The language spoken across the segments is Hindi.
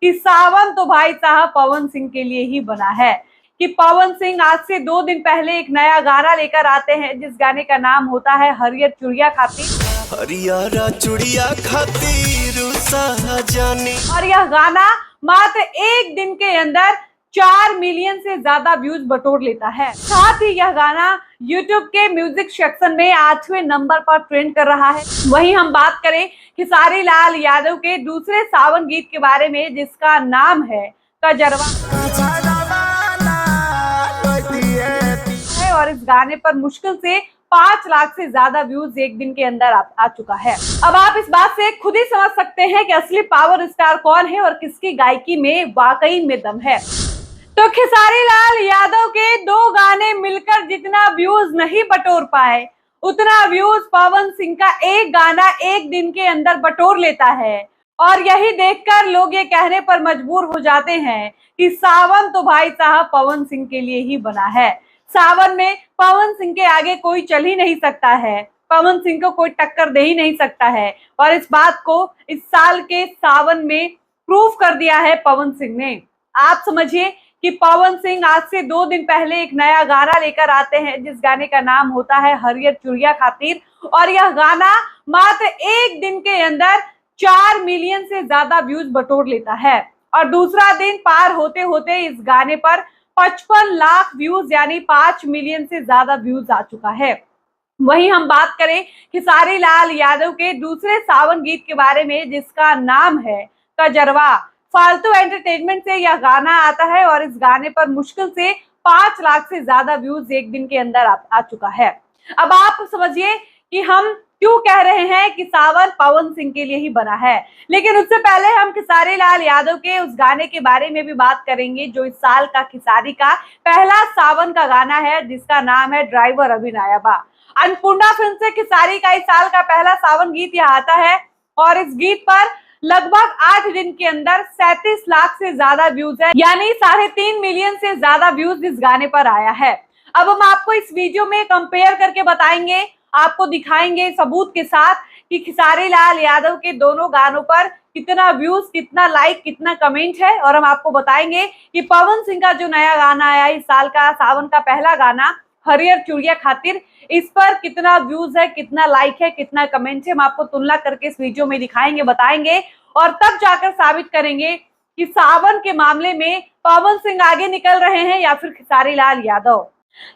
कि सावन तो भाई साहब पवन सिंह के लिए ही बना है। कि पवन सिंह आज से 2 दिन पहले एक नया गाना लेकर आते हैं, जिस गाने का नाम होता है हरियर चुड़िया खातिर। हरियारा चुड़िया खातिर जानी। और यह गाना मात्र एक दिन के अंदर 4 मिलियन से ज्यादा व्यूज बटोर लेता है। साथ ही यह गाना YouTube के म्यूजिक सेक्शन में 8वें नंबर पर ट्रेंड कर रहा है। वहीं हम बात करें खेसारी लाल यादव के दूसरे सावन गीत के बारे में, जिसका नाम है कजरवा। और इस गाने पर मुश्किल से 5 लाख से ज्यादा व्यूज एक दिन के अंदर आ चुका है। अब आप इस बात से खुद ही समझ सकते हैं कि असली पावर स्टार कौन है और किसकी गायकी में वाकई में दम है। तो खेसारी लाल यादव के 2 गाने मिलकर जितना व्यूज नहीं बटोर पाए, उतना व्यूज पवन सिंह का एक गाना एक दिन के अंदर बटोर लेता है। और यही देखकर लोग ये कहने पर मजबूर हो जाते हैं कि सावन तो भाई साहब पवन सिंह के लिए ही बना है। सावन में पवन सिंह के आगे कोई चल ही नहीं सकता है, पवन सिंह को कोई टक्कर दे ही नहीं सकता है। और इस बात को इस साल के सावन में प्रूव कर दिया है पवन सिंह ने। आप समझिए कि पवन सिंह आज से 2 दिन पहले एक नया गाना लेकर आते हैं, जिस गाने का नाम होता है हरियर चुड़िया खातिर। और यह गाना मात्र एक दिन के अंदर 4 मिलियन से ज्यादा व्यूज बटोर लेता है। और दूसरा दिन पार होते होते इस गाने पर 55 लाख व्यूज यानी 5 मिलियन से ज्यादा व्यूज आ चुका है। वहीं हम बात करें खेसारी लाल यादव के दूसरे सावन गीत के बारे में, जिसका नाम है कजरवा। फालतू एंटरटेनमेंट से यह गाना आता है और इस गाने पर मुश्किल से 5 लाख से ज्यादा व्यूज एक दिन के अंदर आ चुका है। अब आप समझिए कि हम क्यों कह रहे हैं कि सावन पवन सिंह के लिए ही बना है। लेकिन उससे पहले हम खेसारी लाल यादव के उस गाने के बारे में भी बात करेंगे, जो इस साल का खेसारी का पहला सावन का गाना है, जिसका नाम है ड्राइवर अभिनायाबा। अन्नपूर्णा फिल्म से खेसारी का इस साल का पहला सावन गीत यहाँ आता है और इस गीत पर लगभग 8 दिन के अंदर 37 लाख से ज्यादा व्यूज है, यानी 3.5 मिलियन से ज्यादा व्यूज इस गाने पर आया है। अब हम आपको इस वीडियो में कंपेयर करके बताएंगे, आपको दिखाएंगे सबूत के साथ कि खेसारी लाल यादव के दोनों गानों पर कितना व्यूज, कितना लाइक, कितना कमेंट है। और हम आपको बताएंगे कि पवन सिंह का जो नया गाना आया इस साल का सावन का पहला गाना हरियर चुड़िया खातिर, इस पर कितना व्यूज है, कितना लाइक है, कितना कमेंट है। हम आपको तुलना करके इस वीडियो में दिखाएंगे, बताएंगे और तब जाकर साबित करेंगे कि सावन के मामले में पवन सिंह आगे निकल रहे हैं या फिर खेसारी लाल यादव।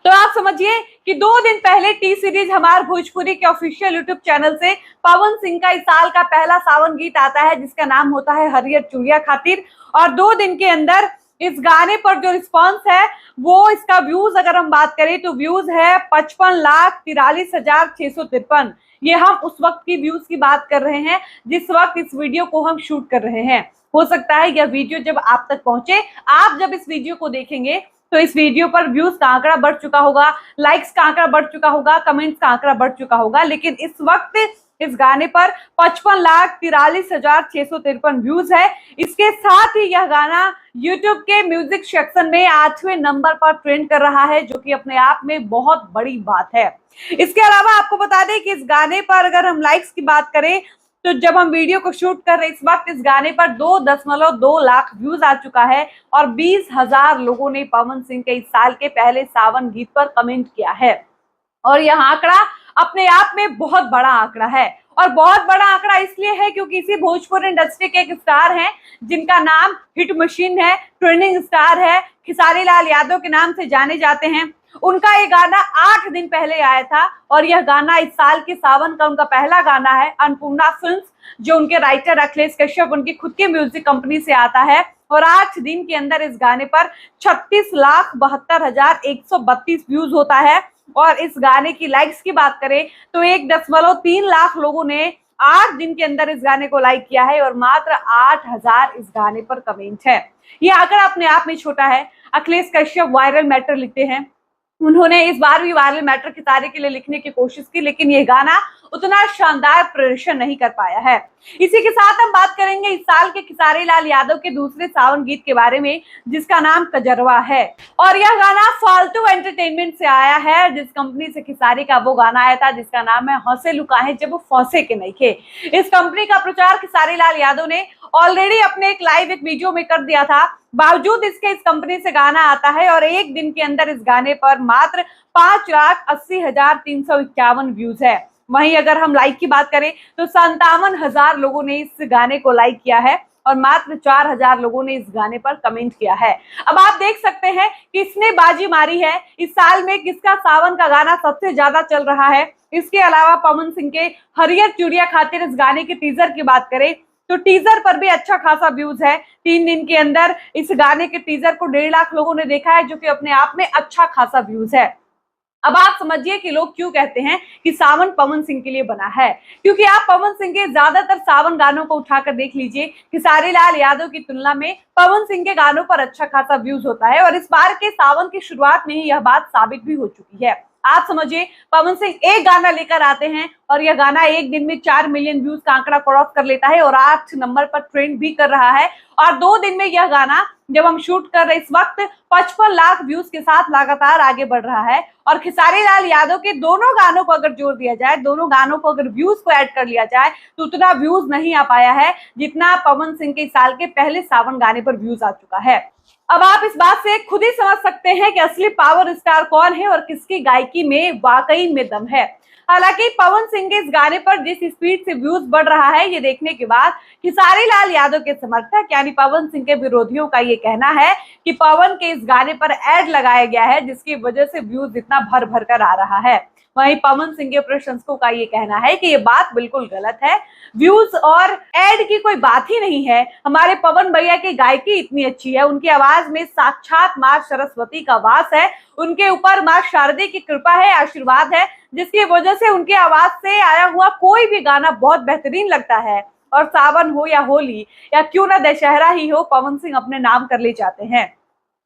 तो आप समझिए कि 2 दिन पहले टी सीरीज हमार भोजपुरी के ऑफिशियल यूट्यूब चैनल से पवन सिंह का इस साल का पहला सावन गीत आता है, जिसका नाम होता है हरियर चुड़िया खातिर। और 2 दिन के अंदर इस गाने पर जो रिस्पांस है वो, इसका व्यूज अगर हम बात करें तो व्यूज है 55,43,653। ये हम उस वक्त की व्यूज की बात कर रहे हैं जिस वक्त इस वीडियो को हम शूट कर रहे हैं। हो सकता है यह वीडियो जब आप तक पहुंचे, आप जब इस वीडियो को देखेंगे तो इस वीडियो पर व्यूज का आंकड़ा बढ़ चुका होगा, लाइक्स का आंकड़ा बढ़ चुका होगा, कमेंट्स का आंकड़ा बढ़ चुका होगा। लेकिन इस वक्त इस गाने पर 55,43,653 व्यूज है। इसके साथ ही यह गाना YouTube के म्यूजिक सेक्शन में 8वें नंबर पर ट्रेंड कर रहा है, जो कि अपने आप में बहुत बड़ी बात है। इसके अलावा आपको बता दें कि इस गाने पर अगर हम लाइक्स की बात करें तो जब हम वीडियो को शूट कर रहे इस वक्त इस गाने पर 2.2 लाख व्यूज आ चुका है और 20,000 लोगों ने पवन सिंह के इस साल के पहले सावन गीत पर कमेंट किया है। और यह आंकड़ा अपने आप में बहुत बड़ा आंकड़ा है। और बहुत बड़ा आंकड़ा इसलिए है क्योंकि इसी भोजपुरी इंडस्ट्री के एक स्टार हैं जिनका नाम हिट मशीन है, ट्रेंडिंग स्टार है, खेसारी लाल यादव के नाम से जाने जाते हैं। उनका ये गाना 8 दिन पहले आया था और यह गाना इस साल के सावन का उनका पहला गाना है। अन्नपूर्णा फिल्म्स, जो उनके राइटर अखिलेश कश्यप, उनकी खुद की म्यूजिक कंपनी से आता है। और 8 दिन के अंदर इस गाने पर 36,72,132 व्यूज होता है। और इस गाने की लाइक्स की बात करें तो 1.3 लाख लोगों ने 8 दिन के अंदर इस गाने को लाइक किया है और मात्र 8,000 इस गाने पर कमेंट है। ये आंकड़ा अपने आप में छोटा है। अखिलेश कश्यप वायरल मैटर लिखते हैं, उन्होंने इस बार भी वायरल मैटर खेसारी के लिए लिखने की कोशिश की, लेकिन ये गाना उतना शानदार प्रदर्शन नहीं कर पाया है। इसी के साथ हम बात करेंगे इस साल के खेसारी लाल यादव के दूसरे सावन गीत के बारे में, जिसका नाम कजरवा है। और यह गाना फालतू एंटरटेनमेंट से आया है, जिस कंपनी से खेसारी का वो गाना आया था जिसका नाम है हंसे लुकाहे जब वो फंसे के नहीं थे। इस कंपनी का प्रचार खेसारी लाल यादव ने ऑलरेडी अपने एक वीडियो में कर दिया था। बावजूद इसके इस कंपनी से गाना आता है और एक दिन के अंदर इस गाने पर मात्र 5,80,351 व्यूज है। वहीं अगर हम लाइक की बात करें तो 57,000 लोगों ने इस गाने को लाइक किया है और मात्र 4,000 लोगों ने इस गाने पर कमेंट किया है। अब आप देख सकते हैं किसने बाजी मारी है, इस साल में किसका सावन का गाना सबसे ज्यादा चल रहा है। इसके अलावा पवन सिंह के हरियर चूड़िया खातिर इस गाने के टीजर की बात करें तो टीजर पर भी अच्छा खासा व्यूज है। 3 दिन के अंदर इस गाने के टीजर को 1.5 लाख लोगों ने देखा है, जो कि अपने आप में अच्छा खासा व्यूज है। अब आप समझिए कि लोग क्यों कहते हैं कि सावन पवन सिंह के लिए बना है, क्योंकि आप पवन सिंह के ज्यादातर सावन गानों को उठाकर देख लीजिए, खेसारी लाल यादव की तुलना में पवन सिंह के गानों पर अच्छा खासा व्यूज होता है और इस बार के सावन की शुरुआत में ही यह बात साबित भी हो चुकी है। आप समझिए पवन सिंह एक गाना लेकर आते हैं और यह गाना एक दिन में 4 मिलियन व्यूज का आंकड़ा क्रॉस कर लेता है और 8 नंबर पर ट्रेंड भी कर रहा है और 2 दिन में यह गाना जब हम शूट कर रहे इस वक्त 55 लाख व्यूज के साथ लगातार आगे बढ़ रहा है। और खेसारी लाल यादव के दोनों गानों को अगर जोड़ दिया जाए, दोनों गानों को अगर व्यूज को ऐड कर लिया जाए तो उतना व्यूज नहीं आ पाया है जितना पवन सिंह के साल के पहले सावन गाने पर व्यूज आ चुका है। अब आप इस बात से खुद ही समझ सकते हैं कि असली पावर स्टार कौन है और किसकी गायकी में वाकई में दम है। हालांकि पवन सिंह के इस गाने पर जिस स्पीड से व्यूज बढ़ रहा है, ये देखने के बाद खेसारी लाल यादव के समर्थक यानी पवन सिंह के विरोधियों का ये कहना है कि पवन के इस गाने पर एड लगाया गया है जिसकी वजह से व्यूज इतना भर भर कर आ रहा है। वहीं पवन सिंह के प्रशंसकों का ये कहना है कि ये बात बिल्कुल गलत है, व्यूज और एड की कोई बात ही नहीं है। हमारे पवन भैया की गायकी इतनी अच्छी है, उनकी आवाज में साक्षात मां सरस्वती का वास है, उनके ऊपर मां शारदे की कृपा है, आशीर्वाद है, जिसकी वजह से उनकी आवाज से आया हुआ कोई भी गाना बहुत बेहतरीन लगता है। और सावन हो या होली या क्यों ना दशहरा ही हो, पवन सिंह अपने नाम कर ले जाते हैं।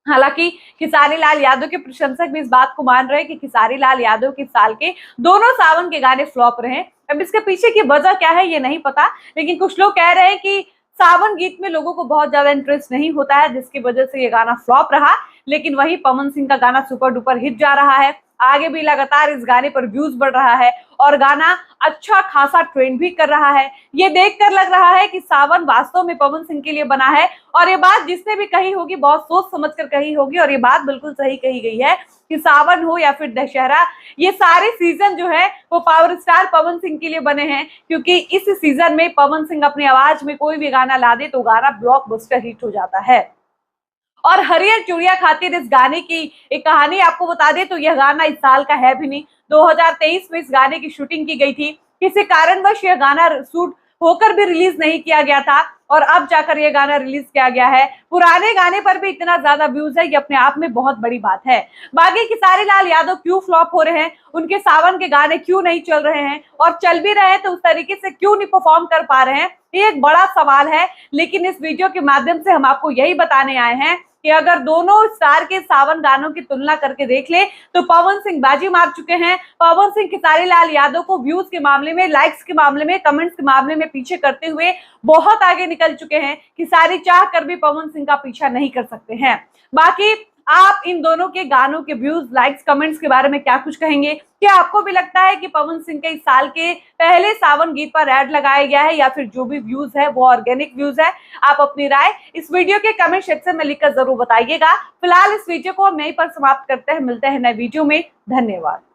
हालांकि खेसारी लाल यादव के प्रशंसक भी इस बात को मान रहे हैं कि खेसारी लाल यादव के साल के दोनों सावन के गाने फ्लॉप रहे। अब इसके पीछे की वजह क्या है ये नहीं पता, लेकिन कुछ लोग कह रहे हैं कि सावन गीत में लोगों को बहुत ज्यादा इंटरेस्ट नहीं होता है जिसकी वजह से ये गाना फ्लॉप रहा। लेकिन वही पवन सिंह का गाना सुपर डुपर हिट जा रहा है, आगे भी लगातार इस गाने पर व्यूज बढ़ रहा है और गाना अच्छा खासा ट्रेंड भी कर रहा है। ये देखकर लग रहा है कि सावन वास्तव में पवन सिंह के लिए बना है और ये बात जिसने भी कही होगी बहुत सोच समझकर कही होगी और ये बात बिल्कुल सही कही गई है कि सावन हो या फिर दशहरा, ये सारे सीजन जो है वो पावर स्टार पवन सिंह के लिए बने हैं, क्योंकि इस सीजन में पवन सिंह अपनी आवाज में कोई भी गाना ला दे तो गाना ब्लॉकबस्टर हिट हो जाता है। और हरियर चूड़िया खातिर इस गाने की एक कहानी आपको बता दें तो यह गाना इस साल का है भी नहीं। 2023 में इस गाने की शूटिंग की गई थी, किसी कारणवश यह गाना शूट होकर भी रिलीज नहीं किया गया था और अब जाकर यह गाना रिलीज किया गया है। पुराने गाने पर भी इतना ज्यादा व्यूज है, ये अपने आप में बहुत बड़ी बात है। बाकी खेसारी लाल यादव क्यों फ्लॉप हो रहे हैं, उनके सावन के गाने क्यों नहीं चल रहे हैं और चल भी रहे हैं तो उस तरीके से क्यों नहीं परफॉर्म कर पा रहे हैं, ये एक बड़ा सवाल है। लेकिन इस वीडियो के माध्यम से हम आपको यही बताने आए हैं कि अगर दोनों स्टार के सावन गानों की तुलना करके देख ले तो पवन सिंह बाजी मार चुके हैं। पवन सिंह खेसारी लाल यादव को व्यूज के मामले में, लाइक्स के मामले में, कमेंट्स के मामले में पीछे करते हुए बहुत आगे निकल चुके हैं। खेसारी चाह कर भी पवन सिंह का पीछा नहीं कर सकते हैं। बाकी आप इन दोनों के गानों के व्यूज, लाइक्स, कमेंट्स के बारे में क्या कुछ कहेंगे? क्या आपको भी लगता है कि पवन सिंह के इस साल के पहले सावन गीत पर ऐड लगाया गया है या फिर जो भी व्यूज है वो ऑर्गेनिक व्यूज है? आप अपनी राय इस वीडियो के कमेंट सेक्शन में लिखकर जरूर बताइएगा। फिलहाल इस वीडियो को हम यहीं पर समाप्त करते हैं, मिलते हैं नए वीडियो में। धन्यवाद।